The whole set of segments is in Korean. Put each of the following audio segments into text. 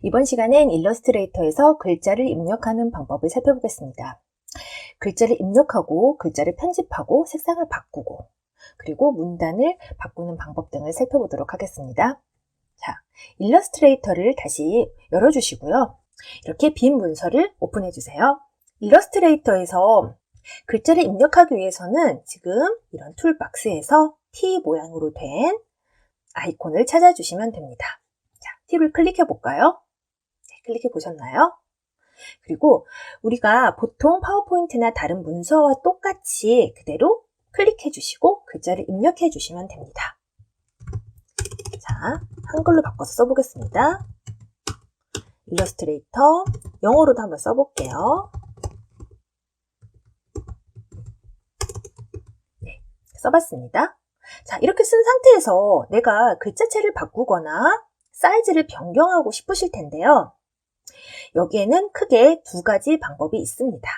이번 시간엔 일러스트레이터에서 글자를 입력하는 방법을 살펴보겠습니다. 글자를 입력하고 글자를 편집하고 색상을 바꾸고 그리고 문단을 바꾸는 방법 등을 살펴보도록 하겠습니다. 자, 일러스트레이터를 다시 열어주시고요. 이렇게 빈 문서를 오픈해 주세요. 일러스트레이터에서 글자를 입력하기 위해서는 지금 이런 툴박스에서 T 모양으로 된 아이콘을 찾아주시면 됩니다. 자, T를 클릭해 볼까요? 네, 클릭해 보셨나요? 그리고 우리가 보통 파워포인트나 다른 문서와 똑같이 그대로 클릭해 주시고 글자를 입력해 주시면 됩니다. 자, 한글로 바꿔서 써보겠습니다. 일러스트레이터 영어로도 한번 써볼게요. 네, 써봤습니다. 자, 이렇게 쓴 상태에서 내가 글자체를 바꾸거나 사이즈를 변경하고 싶으실 텐데요. 여기에는 크게 두 가지 방법이 있습니다.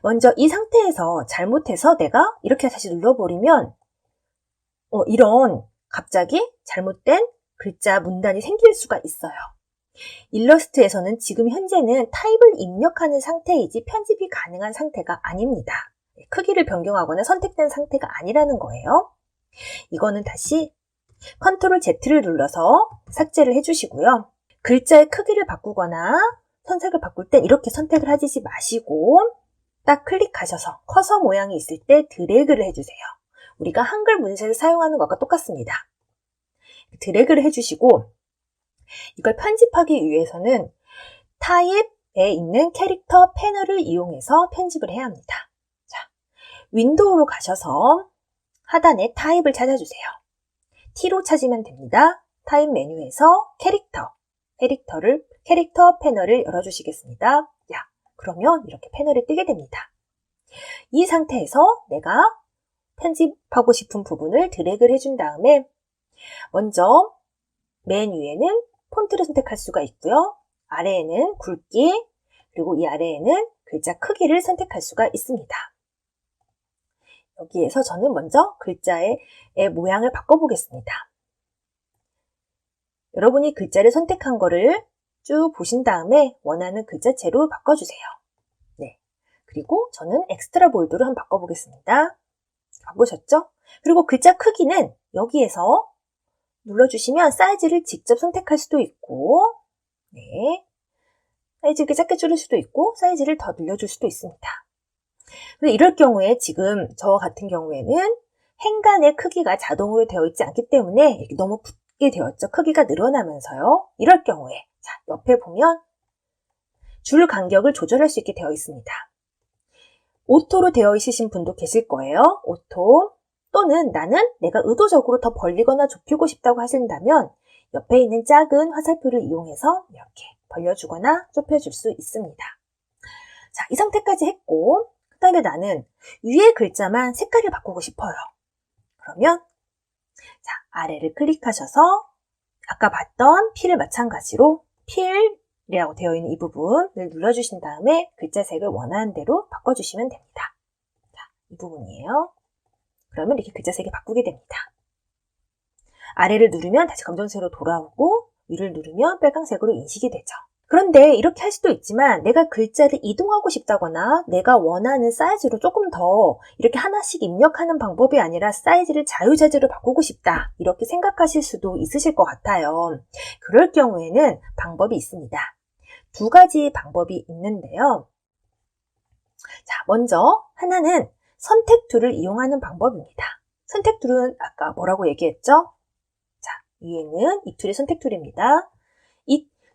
먼저 이 상태에서 잘못해서 내가 이렇게 다시 눌러버리면 이런 갑자기 잘못된 글자 문단이 생길 수가 있어요. 일러스트에서는 지금 현재는 타입을 입력하는 상태이지 편집이 가능한 상태가 아닙니다. 크기를 변경하거나 선택된 상태가 아니라는 거예요. 이거는 다시 컨트롤 Z를 눌러서 삭제를 해주시고요. 글자의 크기를 바꾸거나 선색을 바꿀 땐 이렇게 선택을 하지 마시고 딱 클릭하셔서 커서 모양이 있을 때 드래그를 해주세요. 우리가 한글 문서에서 사용하는 것과 똑같습니다. 드래그를 해주시고 이걸 편집하기 위해서는 타입에 있는 캐릭터 패널을 이용해서 편집을 해야 합니다. 자, 윈도우로 가셔서 하단에 타입을 찾아주세요. T로 찾으면 됩니다. 타입 메뉴에서 캐릭터 패널을 열어주시겠습니다. 야, 그러면 이렇게 패널이 뜨게 됩니다. 이 상태에서 내가 편집하고 싶은 부분을 드래그를 해준 다음에 먼저 맨 위에는 폰트를 선택할 수가 있고요. 아래에는 굵기, 그리고 이 아래에는 글자 크기를 선택할 수가 있습니다. 여기에서 저는 먼저 글자의 모양을 바꿔보겠습니다. 여러분이 글자를 선택한 거를 쭉 보신 다음에 원하는 글자체로 바꿔주세요. 네. 그리고 저는 엑스트라 볼드로 한번 바꿔보겠습니다. 바꾸셨죠? 그리고 글자 크기는 여기에서 눌러주시면 사이즈를 직접 선택할 수도 있고, 네. 사이즈 이렇게 작게 줄일 수도 있고, 사이즈를 더 늘려줄 수도 있습니다. 근데 이럴 경우에 지금 저 같은 경우에는 행간의 크기가 자동으로 되어 있지 않기 때문에 이렇게 너무 붙게 되었죠. 크기가 늘어나면서요. 이럴 경우에 자, 옆에 보면 줄 간격을 조절할 수 있게 되어 있습니다. 오토로 되어 있으신 분도 계실 거예요. 오토 또는 나는 내가 의도적으로 더 벌리거나 좁히고 싶다고 하신다면 옆에 있는 작은 화살표를 이용해서 이렇게 벌려주거나 좁혀줄 수 있습니다. 자, 이 상태까지 했고 그 다음에 나는 위에 글자만 색깔을 바꾸고 싶어요. 그러면 자, 아래를 클릭하셔서 아까 봤던 필을 마찬가지로 필이라고 되어 있는 이 부분을 눌러주신 다음에 글자 색을 원하는 대로 바꿔주시면 됩니다. 자, 이 부분이에요. 그러면 이렇게 글자 색이 바꾸게 됩니다. 아래를 누르면 다시 검정색으로 돌아오고 위를 누르면 빨강색으로 인식이 되죠. 그런데 이렇게 할 수도 있지만 내가 글자를 이동하고 싶다거나 내가 원하는 사이즈로 조금 더 이렇게 하나씩 입력하는 방법이 아니라 사이즈를 자유자재로 바꾸고 싶다 이렇게 생각하실 수도 있으실 것 같아요. 그럴 경우에는 방법이 있습니다. 두 가지 방법이 있는데요. 자, 먼저 하나는 선택 툴을 이용하는 방법입니다. 선택 툴은 아까 뭐라고 얘기했죠? 자, 위에는 이 툴이 선택 툴입니다.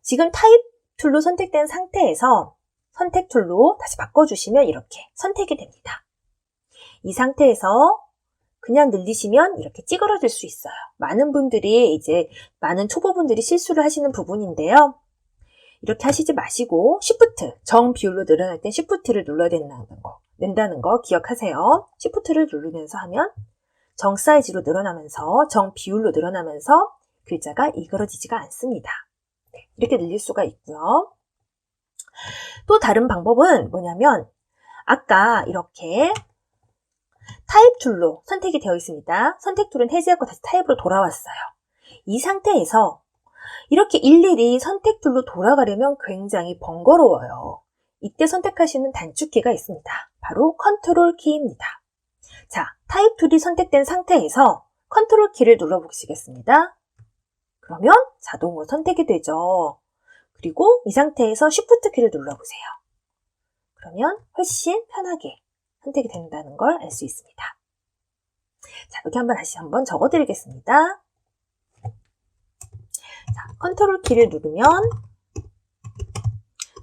지금 타입 툴로 선택된 상태에서 선택 툴로 다시 바꿔주시면 이렇게 선택이 됩니다. 이 상태에서 그냥 늘리시면 이렇게 찌그러질 수 있어요. 많은 초보분들이 실수를 하시는 부분인데요. 이렇게 하시지 마시고 Shift, 정 비율로 늘어날 땐 Shift를 눌러야 된다는 거 기억하세요. Shift를 누르면서 하면 정 사이즈로 늘어나면서 정 비율로 늘어나면서 글자가 이그러지지가 않습니다. 이렇게 늘릴 수가 있고요. 또 다른 방법은 뭐냐면 아까 이렇게 타입 툴로 선택이 되어 있습니다. 선택 툴은 해제하고 다시 타입으로 돌아왔어요. 이 상태에서 이렇게 일일이 선택 툴로 돌아가려면 굉장히 번거로워요. 이때 선택하시는 단축키가 있습니다. 바로 컨트롤 키입니다. 자, 타입 툴이 선택된 상태에서 컨트롤 키를 눌러보시겠습니다. 그러면 자동으로 선택이 되죠. 그리고 이 상태에서 쉬프트 키를 눌러보세요. 그러면 훨씬 편하게 선택이 된다는 걸 알 수 있습니다. 자, 여기 다시 한번 적어드리겠습니다. 자, 컨트롤 키를 누르면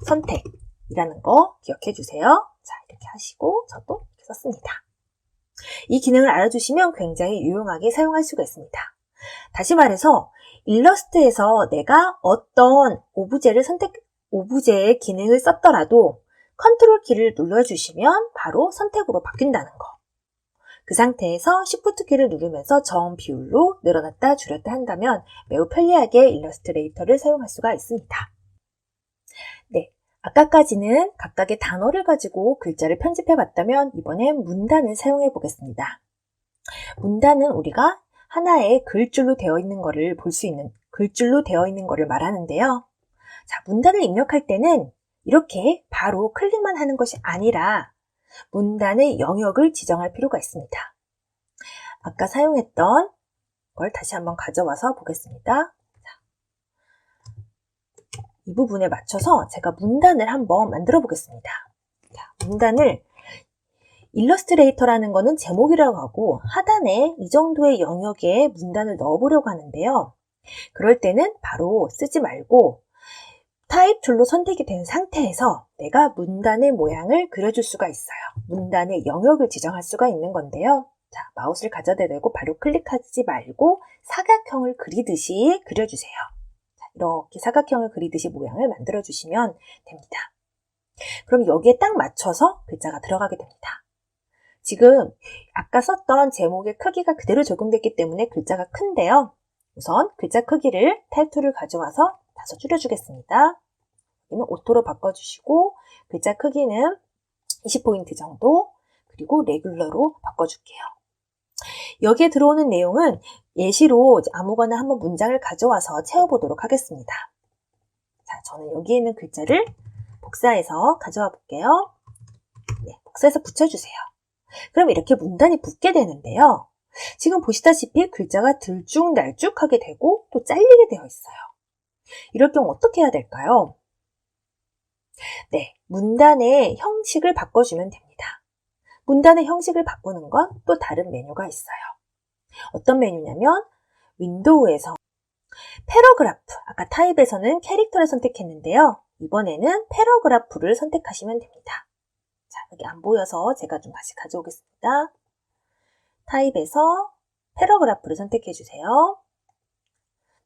선택이라는 거 기억해 주세요. 자, 이렇게 하시고 저도 이렇게 썼습니다. 이 기능을 알아두시면 굉장히 유용하게 사용할 수가 있습니다. 다시 말해서 일러스트에서 내가 어떤 오브제의 기능을 썼더라도 컨트롤 키를 눌러주시면 바로 선택으로 바뀐다는 거. 그 상태에서 Shift 키를 누르면서 정 비율로 늘어났다 줄였다 한다면 매우 편리하게 일러스트레이터를 사용할 수가 있습니다. 네, 아까까지는 각각의 단어를 가지고 글자를 편집해 봤다면 이번엔 문단을 사용해 보겠습니다. 문단은 우리가 하나의 글줄로 되어 있는 거를 볼 수 있는 글줄로 되어 있는 거를 말하는데요. 자, 문단을 입력할 때는 이렇게 바로 클릭만 하는 것이 아니라 문단의 영역을 지정할 필요가 있습니다. 아까 사용했던 걸 다시 한번 가져와서 보겠습니다. 이 부분에 맞춰서 제가 문단을 한번 만들어 보겠습니다. 자, 문단을 일러스트레이터라는 거는 제목이라고 하고 하단에 이 정도의 영역에 문단을 넣어보려고 하는데요. 그럴 때는 바로 쓰지 말고 타입 툴로 선택이 된 상태에서 내가 문단의 모양을 그려줄 수가 있어요. 문단의 영역을 지정할 수가 있는 건데요. 자, 마우스를 가져다 대고 바로 클릭하지 말고 사각형을 그리듯이 그려주세요. 자, 이렇게 사각형을 그리듯이 모양을 만들어 주시면 됩니다. 그럼 여기에 딱 맞춰서 글자가 들어가게 됩니다. 지금 아까 썼던 제목의 크기가 그대로 적용됐기 때문에 글자가 큰데요. 우선 글자 크기를 타입 툴을 가져와서 다소 줄여주겠습니다. 여기는 오토로 바꿔주시고 글자 크기는 20포인트 정도 그리고 레귤러로 바꿔줄게요. 여기에 들어오는 내용은 예시로 아무거나 한번 문장을 가져와서 채워보도록 하겠습니다. 자, 저는 여기에 있는 글자를 복사해서 가져와 볼게요. 네, 복사해서 붙여주세요. 그럼 이렇게 문단이 붙게 되는데요. 지금 보시다시피 글자가 들쭉날쭉하게 되고 또 잘리게 되어 있어요. 이럴 경우 어떻게 해야 될까요? 네, 문단의 형식을 바꿔주면 됩니다. 문단의 형식을 바꾸는 건 또 다른 메뉴가 있어요. 어떤 메뉴냐면 윈도우에서 패러그래프, 아까 타입에서는 캐릭터를 선택했는데요. 이번에는 패러그래프를 선택하시면 됩니다. 자, 여기 안 보여서 제가 좀 다시 가져오겠습니다. 타입에서 패러그래프를 선택해 주세요.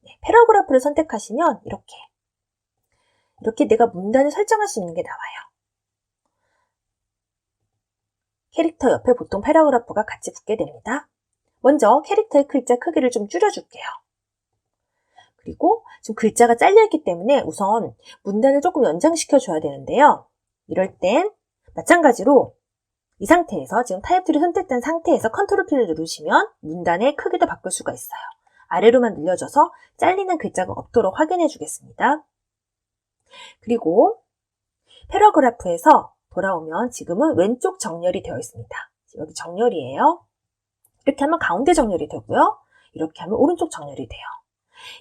네, 패러그래프를 선택하시면 이렇게 내가 문단을 설정할 수 있는 게 나와요. 캐릭터 옆에 보통 패러그래프가 같이 붙게 됩니다. 먼저 캐릭터의 글자 크기를 좀 줄여줄게요. 그리고 지금 글자가 잘려있기 때문에 우선 문단을 조금 연장시켜 줘야 되는데요. 이럴 땐 마찬가지로 이 상태에서 지금 타입 툴이 선택된 상태에서 컨트롤 키를 누르시면 문단의 크기도 바꿀 수가 있어요. 아래로만 늘려줘서 잘리는 글자가 없도록 확인해 주겠습니다. 그리고 패러그래프에서 돌아오면 지금은 왼쪽 정렬이 되어 있습니다. 여기 정렬이에요. 이렇게 하면 가운데 정렬이 되고요. 이렇게 하면 오른쪽 정렬이 돼요.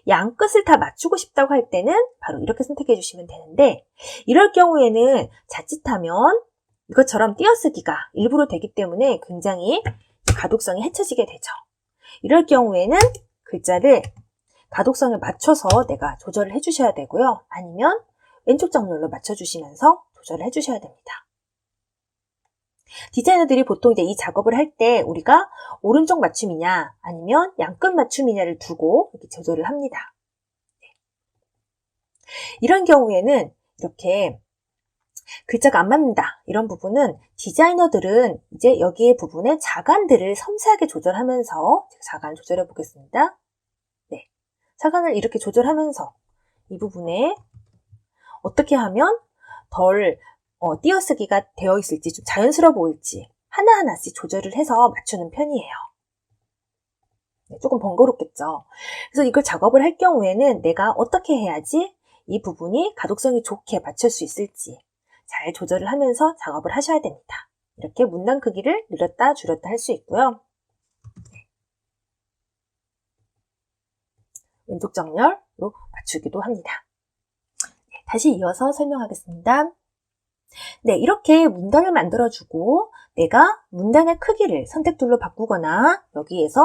양 끝을 다 맞추고 싶다고 할 때는 바로 이렇게 선택해 주시면 되는데 이럴 경우에는 자칫하면 이것처럼 띄어쓰기가 일부러 되기 때문에 굉장히 가독성이 해쳐지게 되죠. 이럴 경우에는 글자를 가독성에 맞춰서 내가 조절을 해주셔야 되고요. 아니면 왼쪽 정렬로 맞춰주시면서 조절을 해주셔야 됩니다. 디자이너들이 보통 이제 이 작업을 할 때 우리가 오른쪽 맞춤이냐 아니면 양끝 맞춤이냐를 두고 이렇게 조절을 합니다. 이런 경우에는 이렇게 글자가 안 맞는다 이런 부분은 디자이너들은 이제 여기에 부분에 자간들을 섬세하게 조절하면서 자간을 조절해 보겠습니다. 네, 자간을 이렇게 조절하면서 이 부분에 어떻게 하면 덜 띄어쓰기가 되어 있을지 좀 자연스러워 보일지 하나하나씩 조절을 해서 맞추는 편이에요. 조금 번거롭겠죠. 그래서 이걸 작업을 할 경우에는 내가 어떻게 해야지 이 부분이 가독성이 좋게 맞출 수 있을지 잘 조절을 하면서 작업을 하셔야 됩니다. 이렇게 문단 크기를 늘렸다 줄였다 할 수 있고요. 왼쪽 정렬로 맞추기도 합니다. 다시 이어서 설명하겠습니다. 네, 이렇게 문단을 만들어주고 내가 문단의 크기를 선택툴로 바꾸거나 여기에서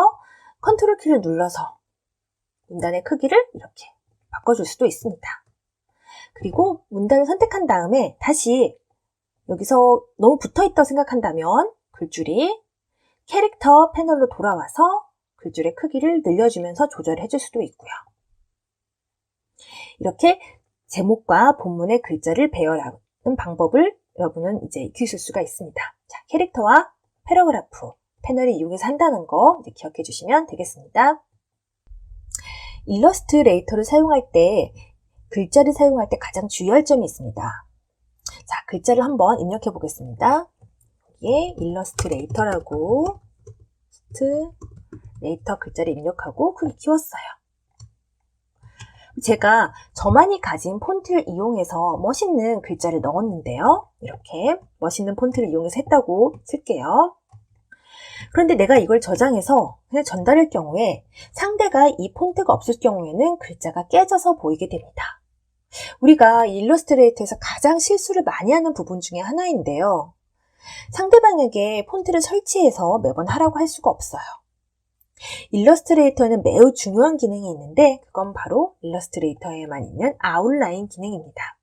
컨트롤 키를 눌러서 문단의 크기를 이렇게 바꿔줄 수도 있습니다. 그리고 문단을 선택한 다음에 다시 여기서 너무 붙어있다고 생각한다면 글줄이 캐릭터 패널로 돌아와서 글줄의 크기를 늘려주면서 조절해 줄 수도 있고요. 이렇게 제목과 본문의 글자를 배열하는 방법을 여러분은 이제 익히실 수가 있습니다. 자, 캐릭터와 패러그래프 패널을 이용해서 한다는 거 이제 기억해 주시면 되겠습니다. 일러스트레이터를 사용할 때 글자를 사용할 때 가장 주의할 점이 있습니다. 자, 글자를 한번 입력해 보겠습니다. 여기에 일러스트레이터라고 레이터 글자를 입력하고 크게 키웠어요. 제가 저만이 가진 폰트를 이용해서 멋있는 글자를 넣었는데요. 이렇게 멋있는 폰트를 이용해서 했다고 칠게요. 그런데 내가 이걸 저장해서 그냥 전달할 경우에 상대가 이 폰트가 없을 경우에는 글자가 깨져서 보이게 됩니다. 우리가 일러스트레이터에서 가장 실수를 많이 하는 부분 중에 하나인데요. 상대방에게 폰트를 설치해서 매번 하라고 할 수가 없어요. 일러스트레이터에는 매우 중요한 기능이 있는데 그건 바로 일러스트레이터에만 있는 아웃라인 기능입니다.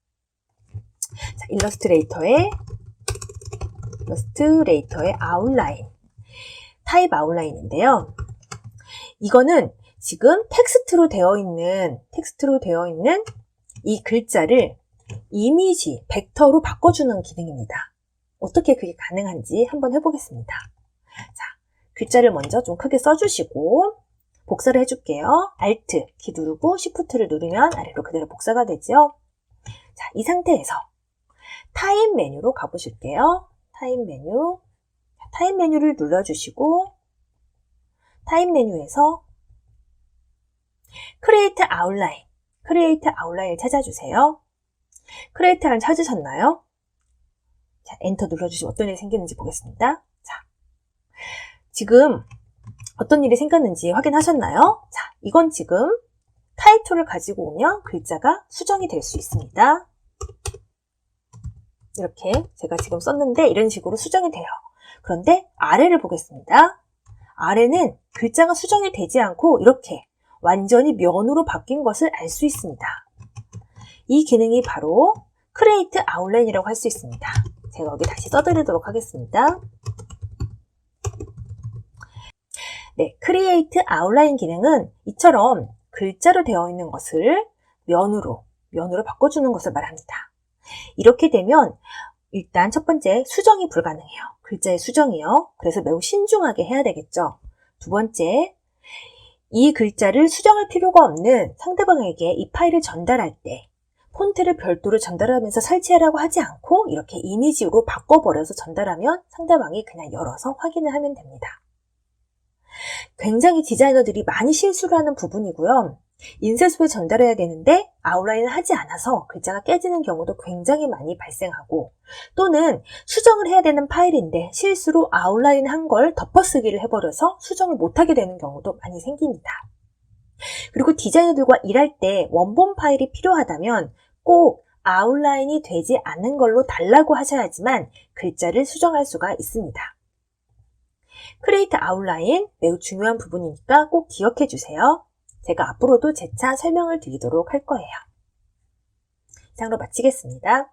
자, 일러스트레이터의 아웃라인, 타입 아웃라인인데요. 이거는 지금 텍스트로 되어 있는 이 글자를 이미지, 벡터로 바꿔주는 기능입니다. 어떻게 그게 가능한지 한번 해보겠습니다. 자, 글자를 먼저 좀 크게 써주시고 복사를 해줄게요. Alt 키 누르고 Shift를 누르면 아래로 그대로 복사가 되죠. 자, 이 상태에서 타입 메뉴로 가보실게요. 타입 메뉴를 눌러주시고 타입 메뉴에서 Create Outline을 찾아주세요. Create Outline 찾으셨나요? 자, 엔터 눌러주시면 어떤 일이 생기는지 보겠습니다. 자, 지금 어떤 일이 생겼는지 확인하셨나요? 자, 이건 지금 타이틀을 가지고 오면 글자가 수정이 될 수 있습니다. 이렇게 제가 지금 썼는데 이런 식으로 수정이 돼요. 그런데 아래를 보겠습니다. 아래는 글자가 수정이 되지 않고 이렇게 완전히 면으로 바뀐 것을 알 수 있습니다. 이 기능이 바로 Create Outline이라고 할 수 있습니다. 제가 여기 다시 써드리도록 하겠습니다. 네, Create Outline 기능은 이처럼 글자로 되어 있는 것을 면으로 바꿔주는 것을 말합니다. 이렇게 되면 일단 첫 번째 수정이 불가능해요. 글자의 수정이요. 그래서 매우 신중하게 해야 되겠죠. 두 번째, 이 글자를 수정할 필요가 없는 상대방에게 이 파일을 전달할 때 폰트를 별도로 전달하면서 설치하라고 하지 않고 이렇게 이미지로 바꿔버려서 전달하면 상대방이 그냥 열어서 확인을 하면 됩니다. 굉장히 디자이너들이 많이 실수를 하는 부분이고요. 인쇄 소에 전달해야 되는데 아웃라인을 하지 않아서 글자가 깨지는 경우도 굉장히 많이 발생하고 또는 수정을 해야 되는 파일인데 실수로 아웃라인 한 걸 덮어쓰기를 해버려서 수정을 못하게 되는 경우도 많이 생깁니다. 그리고 디자이너들과 일할 때 원본 파일이 필요하다면 꼭 아웃라인이 되지 않은 걸로 달라고 하셔야지만 글자를 수정할 수가 있습니다. 크리에이트 아웃라인 매우 중요한 부분이니까 꼭 기억해 주세요. 제가 앞으로도 재차 설명을 드리도록 할 거예요. 이상으로 마치겠습니다.